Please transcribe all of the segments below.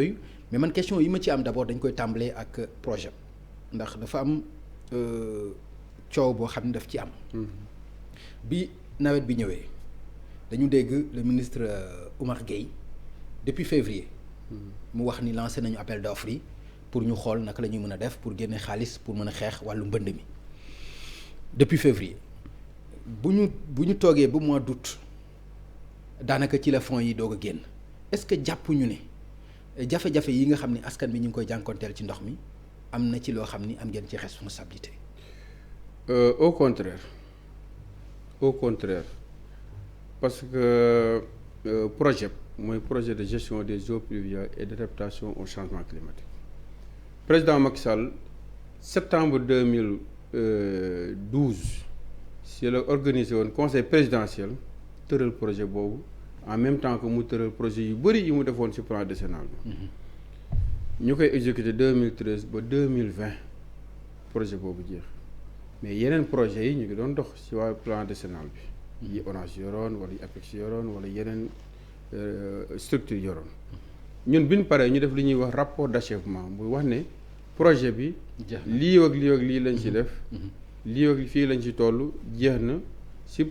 mais man question yi ma ci am d'abord dañ koy tàmbalee ak projet ndax dafa am coow boo xam ne daf ci am. bi nawet bi ñëwee dañu dégg le ministre Oumar Gueye depuis février. mu wax ni lancé nañu appel d'offres yi pour ñu xool naka la ñuy mën a def pour génne xaalis pour mën a xeex wàllu mbënd mi depuis février bu ñu toogee ba mois d'août daanaka ci la fonds yi doog a génn est-ce que jàppuñu ne jafe-jafe yi nga xam ni askan bi ñu ngi koy jànkonteel ci ndox mi am na ci loo xam ni am ngeen ci responsabilité. Au contraire parce que projet de gestion des eaux pluviales et d'adaptation au changement climatique président Macky Sall septembre 2012 si la organisé woon conseil présidentiel tëral projet boobu en même temps que mu tëral projet yu bëri yi mu defoon ci plan décennal bi ñu koy exécuté 2013 ba 2020 projet boobu jeex mais yeneen projet yi ñu ngi doon dox ci waa plan décennal bi yi ONAS yoroon wala yi APEX yoroon wala yeneen structure yoroon ñun bi ñu paree ñu def li ñuy wax rapport d'achèvement muy wax ne projet bi lii ak lii lañ ci def lii ak fii lañ ci toll jeex na ci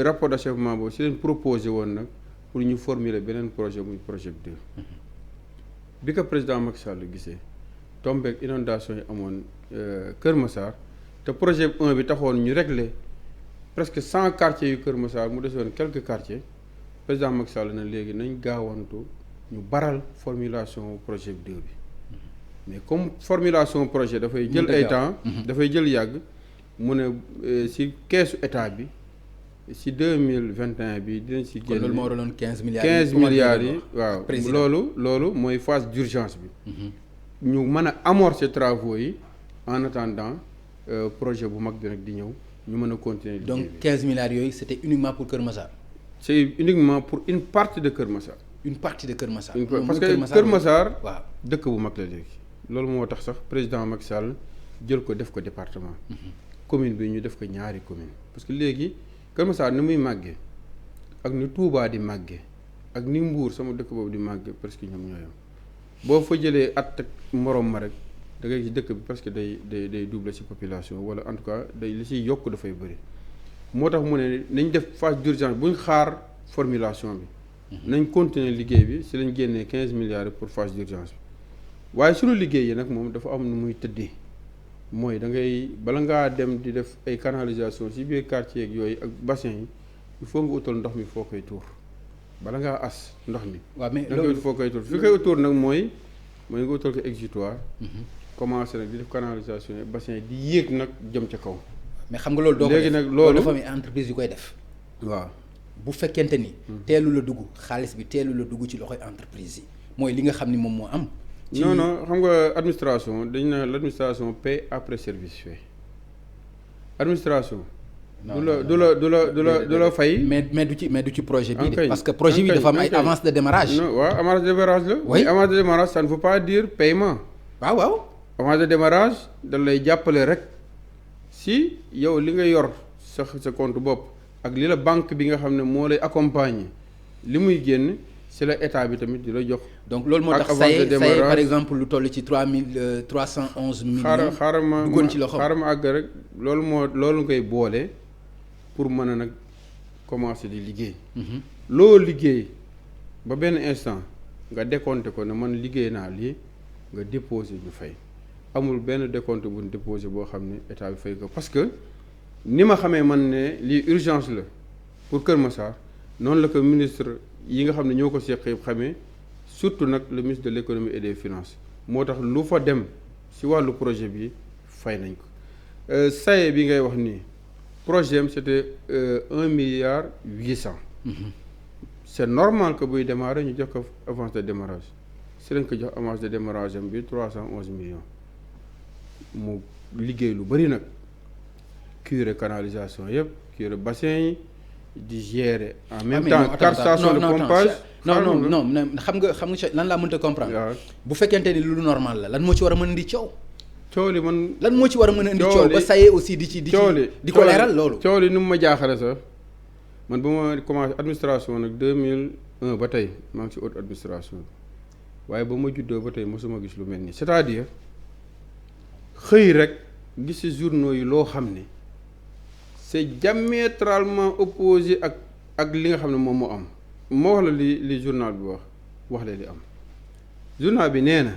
rapport d'achèvement boobu ci leen proposé woon nag pour ñu formuler beneen projet muy projet bi 2 bi ko président Macky Sall gisee tombeek inondation yi amoon Kër Massar te projet 1 bi taxoon ñu régler presque 100 quartiers yu Kër Massar mu desoon quelques quartiers président Macky Sall na léegi nañ gaawantu ñu baral formulation projet 2 bi mais comme formulation projet dafay jël ay temps dafay jël yàgg mu ne ci keesu état bi ci 2021 bi dinañ ci génn loolu moo doon 15 milliards 15 milliards yi waaw loolu mooy phase d'urgence bi ñu mën a amorcer travaux yi en attendant projet bu mag bi nag di ñëw ñu mën a continuer liggéey bi. Donc 15 milliards yooyu c'était uniquement pour Kër Massar. C'est uniquement pour une partie de Kër Massar. Une partie de Kër Massar. Parce que Kër Massar waaw dëkk bu mag la léegi loolu moo tax sax président Macky Sall jël ko def ko département. commune bi ñu def ko ñaari commune parce que léegi Kër Massar ni muy màggee ak ni Touba di màggee ak ni Mbour sama dëkk boobu di màggee presque ñoom ñoo yem boo fa jëlee at ak morom ma rek da ngay gis dëkk bi parce que day doubler ci population wala en tout cas day li ciy yokk dafay bëri moo tax mu ne nañ def phase d'urgence buñ xaar formulation bi nañ continuer liggéey bi ci lañ génnee 15 milliards pour phase d'urgence bi waaye suñu liggéey yi nag moom dafa am nu muy tëddee mooy da ngay bala ngaa dem di def ay canalisation ci biir quartier ak yooyu ak bassin yi il faut nga utal ndox mi foo koy tuur bala ngaa as ndox mi. waaw mais loolu foo koy tuur fi koy tuur nag mooy nga utal ko exutoire. commencé nag di def canalisation yi bassin yi di yéeg nag jëm ca kaw. mais xam nga loolu doo ko léegi def nag loolu dafa am entreprise yu koy def. waaw bu fekkente ni. teelu la dugg xaalis bi teelu la dugg ci loxoy entreprise yi mooy li nga xam ni moom moo am. non xam nga administration dañ na l'administration paie après service fait administration. du la fay. mais du ci projet bii de. ankay parce que projet bi dafa am ay avance de démarrage. non waaw avance de démarrage la. oui avance de démarrage ça ne veut pas dire paiement. waaw. avance de démarrage dañ lay jàppale rek si yow li nga yor sa compte bopp ak li la banque bi nga xam ne moo lay accompagner li muy génn si la état bi tamit di la jox. donc loolu moo tax say par exemple lu toll ci 311 millions. xaaral ma duggoon ci loxo xaaral ma àgg rek loolu ngay boole pour mën a nag commencer di liggéey. loo liggéey ba benn instant nga décompter ko ne man liggéey naa lii nga déposer ñu fay amul benn décompte bu ñu déposer boo xam ne état bi fay ko parce que ni ma xamee man ne lii urgence la pour Kër Massar noonu la ko ministre yi nga xam ne ñoo ko seq yëpp xamee surtout nag le ministre de l'économie et des finances moo tax lu fa dem ci wàllu projet bi fay nañ ko saye bi ngay wax nii projet am c'était 1,8 milliard. C'est normal que buy démarrer ñu jox ko avance de démarrage si lañ ko jox avance de démarrage am bi 311 millions mu liggéey lu bari nag curer canalisation yëpp curer bassin yi di gérer en même temps 4 stations de pompage. non xam nga lan laa mënta comprendre. waaw bu fekkente ni lu normal la lan moo ci war a mën a indi coow. coow li man lan moo ci war a mën a indi coow ba sayee aussi di ko leeral loolu. coow li ni mu ma jaaxale sax man ba ma commencé administration nag 2001 ba tey maa ngi ci haute administration waaye ba ma juddoo ba tey mosuma gis lu mel nii c'est-à-dire xëy rek gis ci journaux yi loo xam ne c'est diamétralement opposé ak li nga xam ne moom moo am moo wax la li journal bi wax la li am journal bi nee na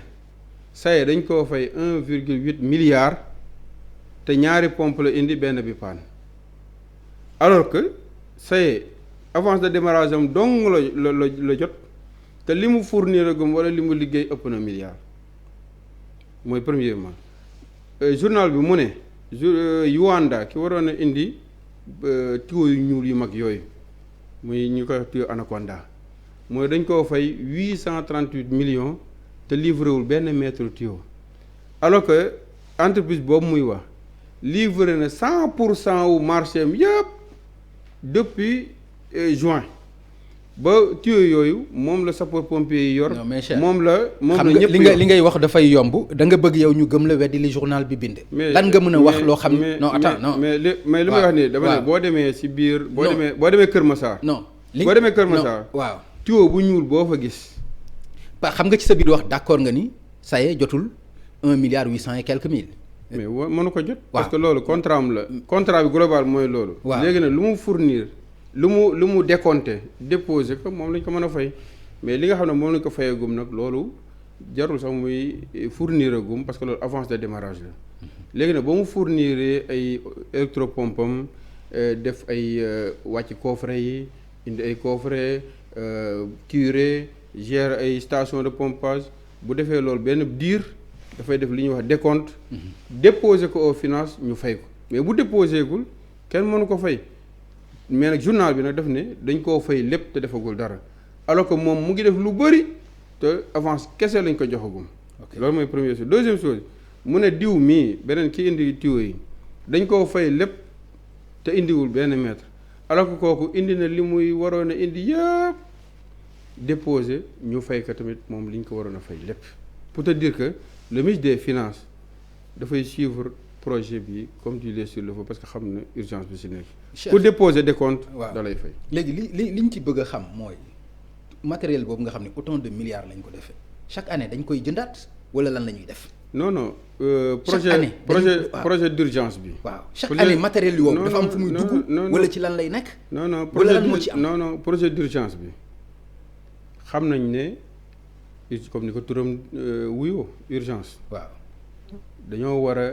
saye dañ koo fay 1,8 milliard te ñaari pompe la indi benn bi paan alors que saye avance de démarrage am dong la jot te li mu fournir agum wala li mu liggéey ëpp na milliard mooy premièrement journal bi mu ne Yuanda ki waroon a indi tuyau yu ñuul yu mag yooyu muy ñu koy tuyau Anaconda mooy dañ koo fay 838 millions te livré wul benn mètre tuyau alors que entreprise boobu muy wax livré na 100% wu marché am yëpp depuis juin ba tuyau yooyu moom la sapeur pompier yi yor. moom la ñëpp li ngay wax dafay yomb da nga bëgg yow ñu gëm la weddi li journal bi bind. lan nga mën a wax loo xam ne non attends non. mais li may wax nii dama ne boo demee si biir. boo demee Kër Massar. boo demee Kër Massar. waaw tuyau bu ñuul boo fa gis. xam nga ci sa biir wax d'accord nga ni ça y est jotul 1 milliard 800 et quelques mille. mais mënu ko jot. parce que loolu contrat am la. contrat bi global mooy loolu. waaw léegi nag lu mu fournir. lu mu décompté déposé ko moom lañ ko mën a fay mais li nga xam ne moom lañ ko fayagum nag loolu jarul sax muy fournir agum parce que loolu avance de démarrage la léegi nag ba mu fournir ay électropompe am def ay wàcc coffret yi indi ay coffret curé gère ay station de pompage bu defee loolu benn diir dafay def li ñuy wax décompte déposé ko aux finances ñu fay ko mais bu déposé gul kenn mënu ko fay. mais nag journal bi nag daf ne dañ koo fay lépp te defagul dara alors que moom mu ngi def lu bëri te avance kese lañ ko joxagum. loolu mooy première chose deuxième chose mu ne diw mii beneen ki indi tuyau yi dañ koo fay lépp te indiwul benn mètre alors que kooku indi na li muy waroon a indi yëpp déposé ñu fay ko tamit moom li ñu ko waroon a fay lépp pour te dire que le ministre des finances dafay suivre. projet bi comme tu l'es sur le feu parce que xam na urgence bi si nekk. pour déposer des comptes. waaw da lay fay. léegi li ñu ci bëgg a xam mooy matériel boobu nga xam ne autant de milliards lañ ko defee chaque année dañ koy jëndaat wala lan la ñuy def. non projet d'urgence bi. waaw chaque année matériel yooyu dafa am fu muy dugg. wala ci lan lay nekk. non wala lan moo ci am non projet d'urgence bi xam nañ ne comme ni ko turam wuyoo urgence. waaw dañoo war a.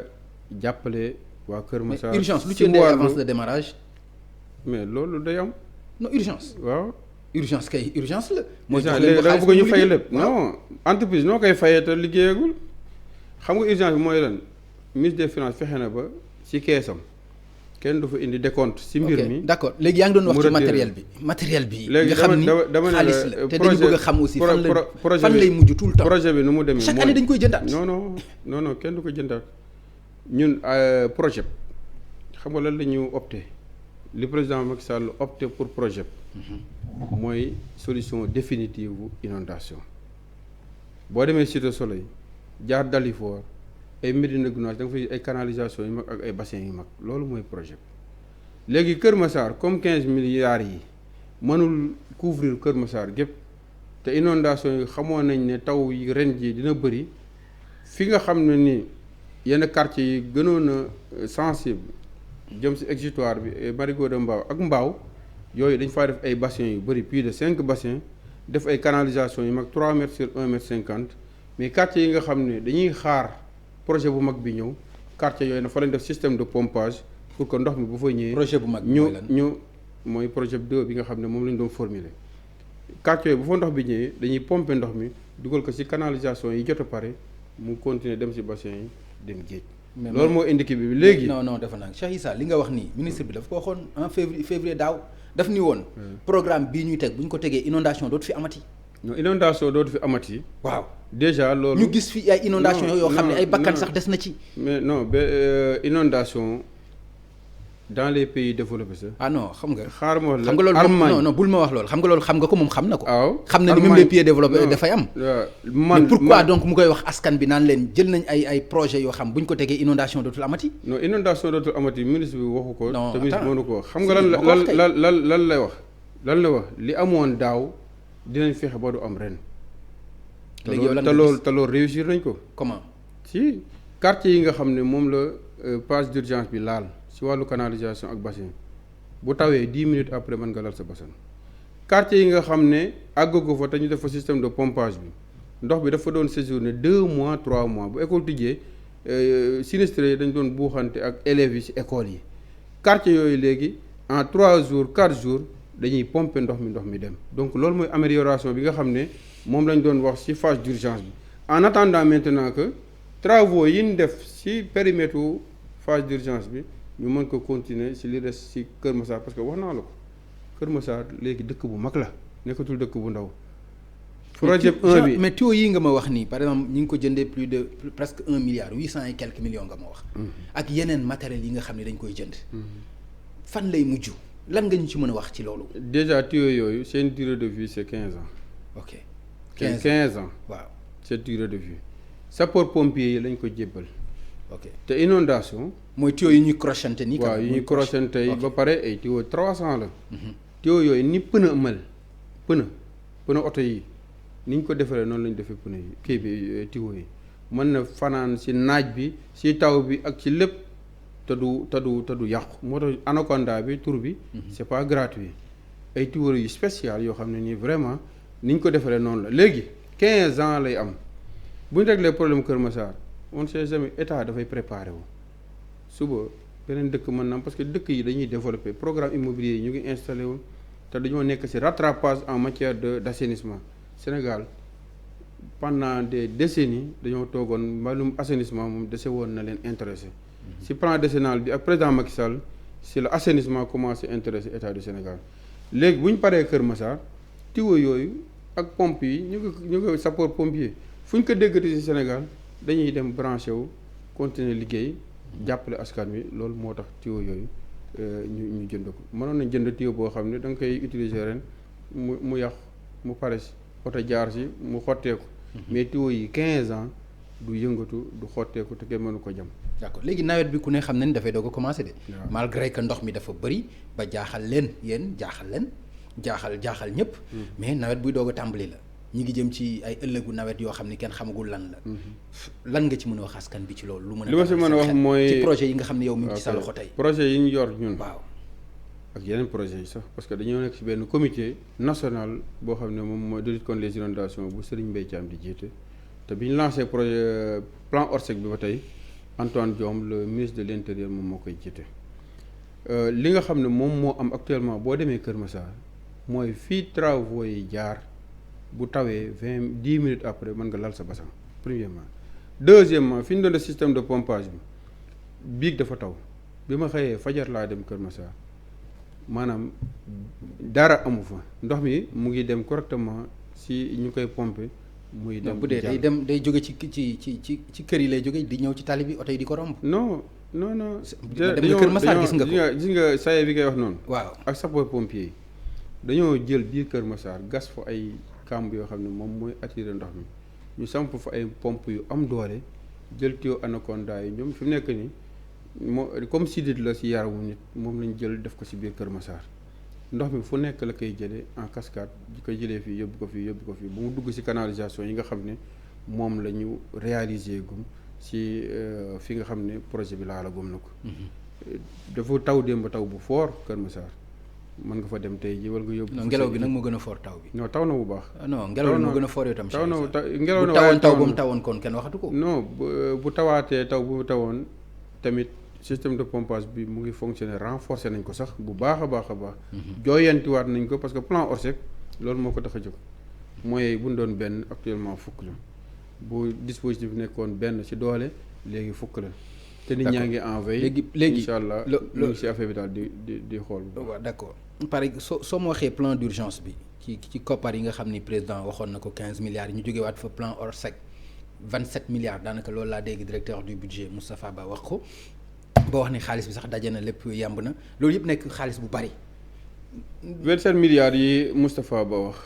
jàppale waa Kër Massar. mais urgence lu ci indee avance de démarrage. mais loolu day am. non urgence. waaw urgence kay urgence la. mooy jox leen da nga bëgg ñu fay lépp. non entreprise noo koy fayee te liggéeyagul xam nga urgence bi mooy lan ministre des finances fexe na ba ci keesam kenn du fa indi décompte ci mbir mi. d'accord léegi yaa ngi doon wax ci matériel bi. nga xam ni xaalis la te dañu bëgg a xam aussi fan lay mujj tout le temps. projet bi nu mu demee chaque année dañ koy jëndaat. non kenn du ko jëndaat. ñun projet xam nga lan la ñu opté li président Macky Sall opté pour projet mooy solution définitive bu inondation boo demee Cité Soleil jaar Dalifort ay Médina Gounass da nga fay ay canalisation yu mag ak ay bassin yu mag loolu mooy projet léegi Kër Massar comme 15 milliards yi mënul couvrir Kër Massar gépp te inondation yi xamoon nañ ne taw yi ren ji dina bëri fi nga xam ne ni yenn quartier yi gënoon a sensible jëm ci exutoire bi Marigot de Mbao ak Mbao yooyu dañ faa def ay bassins yu bëri plus de 5 bassins def ay canalisation yu mag 3 mètres sur 1 mètre 50 mais quartier yi nga xam ne dañuy xaar projet bu mag bi ñëw quartier yooyu na fa lañ def système de pompage pour que ndox mi bu fa ñëwee. projet bu mag ñu mooy projet 2 bi nga xam ne moom la ñu doon formuler quartier yooyu bu fa ndox bi ñëwee dañuy pomper ndox mi dugal ko ci canalisation yi jot a pare mu continuer dem ci bassin yi. dem géej. loolu moo indi kii bi léegi. non dafa nag Cheikh Issa li nga wax nii ministre bi dafa ko waxoon en février daaw daf ni woon. programme bii ñuy teg bu ñu ko tegee inondation dootu fi amati. non inondation dootu fi amati. waaw déjà loolu. ñu gis fi ay inondation yoo xam ne ay bakkan sax des na ci. mais non ba inondation dans les pays développés sax. ah non xam nga. xaar ma wax la xam nga loolu Allemagne non bul ma wax loolu xam nga loolu xam nga ko moom xam na ko. waaw xam na ni même les pays développés dafay am. man mais pourquoi donc mu koy wax askan bi naan leen jël nañ ay projets yoo xam bu ñu ko tegee inondation dootul amati. non inondation dootul amati ministre bi waxu ko. non te ministre mënu ko wax xam nga lan lay wax. lan la wax li amoon daaw dinañ fexe ba du am ren léegi yow lan te loolu réussir nañ ko. comment. si quartier yi nga xam ne moom la phase d'urgence bi laal si wàllu canalisation ak bassin bu tawee 10 minutes après mën nga lal sa bassin. quartier yi nga xam ne àggagu fa te ñu def fa système de pompage bi ndox bi dafa doon séjourner 2 mois 3 mois bu école tijjee sinistré yi dañ doon buuxante ak élèves yi ci école yi quartier yooyu léegi en 3 jours 4 jours dañuy pomper ndox mi dem donc loolu mooy amélioration bi nga xam ne moom lañ doon wax ci phase d'urgence bi en attendant maintenant que travaux yi ñu def ci périmètre phase d'urgence bi ñu mën ko continuer ci li des ci Kër Massar parce que wax naa la ko Kër Massar léegi dëkk bu mag la nekkatul dëkk bu ndaw. projet 1 bi mais tuyaux yi nga ma wax nii par exemple ñi ngi ko jëndee plus de presque 1 milliard 800 et quelques millions nga ma wax. ak yeneen matériels yi nga xam ne dañ koy jënd. fan lay mujj lan nga ñu ci mën a wax ci loolu. déjà tuyaux yooyu seen durée de vie c'est 15 ans. ok 15 ans. waaw c'est durée de vie. sapeurs-pompiers yi lañ ko jébbal. ok te inondation mooy tuyaux yi ñuy crochante nii. waaw yi ñuy crochante yi ba pare ay tuyaux 300 la. tuyaux yooyu ni pneu mel pneu oto yi ni ñu ko defaree noonu la ñu defee pneu yi kii bi tuyaux yi mën na fanaan ci naaj bi ci taw bi ak ci lépp te du yàqu moo tax anaconda bi tur bi. c'est pas gratuit ay tuyaux yu spécial yoo xam ne nii vraiment ni ñu ko defaree noonu la léegi 15 ans lay am bu ñu régler problème Kër Massar on sait jamais état dafay préparer wu suba beneen dëkk mën na am parce que dëkk yi dañuy développer programme immobilier yi ñu ngi installé wu te dañoo nekk ci rattrapage en matière d'assainissement Sénégal pendant des décennies dañoo toogoon mbalum assainissement moom dese woon na leen intéressé ci plan décennal bi ak président Macky Sall ci la assainissement commencé intéressé état du Sénégal léegi bu ñu paree Kër Massar tuyaux yooyu ak pompe yi ñu ngi sapeur pompier fu ñu ko déggati ci Sénégal dañuy dem branché wu continuer liggéey jàppale askan wi loolu moo tax tuyaux yooyu ñu jënd ko mënoon nañ jënd tuyau boo xam ne da nga koy utiliser ren mu yàqu mu pare si oto jaar si mu xotteeku mais tuyau yi 15 ans du yëngatu du xotteeku te kenn mënu ko jam. d'accord léegi nawet bi ku ne xam nañ dafay doog a commencer de. malgré que ndox mi dafa bëri ba jaaxal leen yéen jaaxal ñëpp. mais nawet buy doog a tàmbali la. ñi ngi jëm ci ay ëllëgu nawet yoo xam ni kenn xamagul lan la. lan nga ci mën a wax askan bi ci loolu. lu mën a li ma si mën a wax mooy ci projet yi nga xam ne yow mi ngi ci sa loxo tey. projet yi ñu yor ñun. waaw ak yeneen projet yi sax parce que dañoo nekk ci benn comité national boo xam ne moom mooy de lutte contre les inondations bu Serigne Mbaye Thiam di jiite te bi ñu lancé projet plan Orsec bi ba tey Antoine Diome le ministre de l'intérieur moom moo koy jiite. li nga xam ne moom moo am actuellement boo demee Kër Massar mooy fii travaux yi jaar. bu tawee 10 minutes après mën nga lal sa bassin premièrement deuxièmement fi ñu doon def système de pompage bi biig dafa taw bi ma xëyee fajar laa dem Kër Massar maanaam dara amu fa ndox mi mu ngi dem correctement si ñu koy pomper muy dem bu dee day jóge ci kër yi lay jóge di ñëw ci tali bi oto yi di ko romb. non. dem nga Kër Massar gis nga ko gis nga saye bi ngay wax noonu. waaw ak sapeur pompier yi dañoo jël biir Kër Massar gas fa ay. kàmb yoo xam ne moom mooy attirer ndox mi ñu samp fa ay pompe yu am doole jël tuyau anaconda yi ñoom fi mu nekk nii moo comme sidit la ci yaramu nit moom lañ jël def ko ci biir Kër Massar ndox mi fu nekk la koy jëlee en cascade di koy jëlee fii yóbbu ko fii bu mu dugg ci canalisation yi nga xam ne moom la ñu réaliser gum ci fi nga xam ne projet bi laala gum na ko dafa taw démb taw bu fort Kër Massar mën nga fa dem tey ji wala nga yóbbu. non ngelaw bi nag moo gën a fort taw bi. non taw na bu baax. non ngelaw bi moo gën a fort yow tam. taw na ngelaw na waaye taw bu mu tawoon kon kenn waxatu ko. non bu tawaatee taw bu tawoon tamit système de pompage bi mu ngi fonctionner renforcer nañ ko sax bu baax a baax. jooyantiwaat nañ ko parce que plan Orsec loolu moo ko tax a jóg mooy bu ñu doon benn actuellement fukk la bu dispositif nekkoon benn ci doole léegi fukk la. te nit ñaa ngi en veille léegi incha allah ñu ngi ci affaire bi daal di xool. waaw d'accord par exemple soo ma waxee plan d'urgence bi ci koppar yi nga xam ni président waxoon na ko 15 milliards yi ñu jógewaat fa plan Orsec 27 milliards daanaka loolu laa dégg directeur du budget Moustapha Ba wax ko boo wax ni xaalis bi sax daje na lépp yàmb na loolu yëpp nekk xaalis bu bari. 27 milliards yi Moustapha Ba wax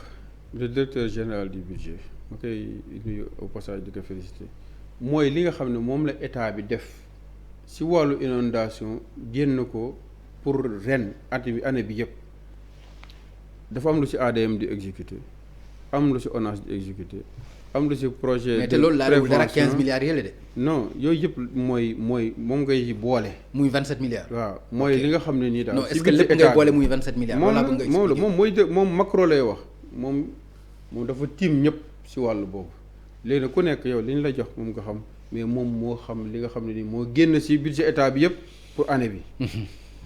le directeur général du budget ma koy nuyu au passage di ko féliciter mooy li nga xam ne moom la état bi def. si wàllu inondation génn ko pour ren année bi yëpp dafa am lu ci ADM di exécuter am lu ci ONAS di exécuter am na si projet. mais te loolu laalewul dara 15 milliards yële de. non yooyu yëpp mooy moom ngay boole. muy 27 milliards. waaw mooy li nga xam ne nii daal. non est-ce que lépp ngay boole muy 27 milliards. moom macro lay wax moom dafa tiim ñëpp si wàllu boobu léegi nag ku nekk yow li ñu la jox moom nga xam mais moom moo xam li nga xam ne nii moo génn si budget état bi yëpp pour année bi.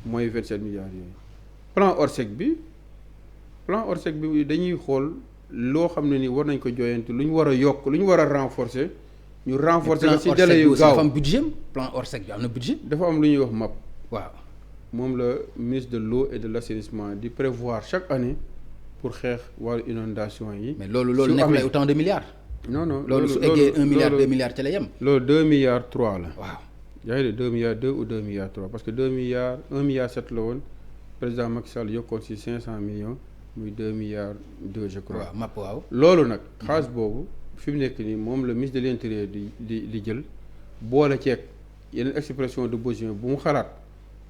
mooy 27 milliards yooyu. plan Orsec bi dañuy xool loo xam ne nii war nañ ko jooyantu lu ñu war a yokk lu ñu war a renforcer. ñu renforcer ko ci délai yu gaaw dafa am budget plan Orsec bi am na budget. dafa am lu ñuy wax MAP. waaw moom la ministre de l'eau et de l'assainissement di prévoir chaque année pour xeex wàllu inondation yi. mais loolu nekkul ay autant de milliards. non loolu su eggee 1 milliard 2 milliards ci la yem. loolu 2 milliards 3 la. waaw yaa ngi de 2 milliards 2 ou 2 milliards 3 parce que 2 milliards 1 milliard 7 la woon président Macky Sall yokkoon ci 500 millions muy 2 milliards 2 je crois. waaw MAP waaw. loolu nag xaalis boobu. fi mu nekk nii moom la ministre de l'intérieur di jël boole ceeg yeneen expression de besoin bu mu xalaat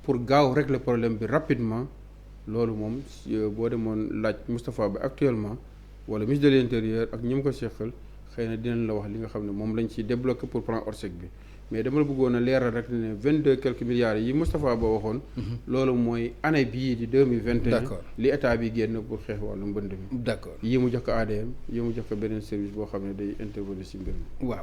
pour gaaw régler problème bi rapidement loolu moom boo demoon laaj Moustapha Ba actuellement wala ministre de l'intérieur ak ñi mu ko seqal xëy na dinañ la wax li nga xam ne moom lañ ci débloqué pour plan Orsec bi mais dama la bëggoon a leeral rek ne 22 quelques milliards yi Moustapha Ba waxoon. loolu mooy année bii di 2021. d'accord li état bi génn pour xeex wàllu mbënd mi. d'accord yi mu jox ko ADM yi mu jox ko beneen service boo xam ne day intervenir ci mbir mi. waaw.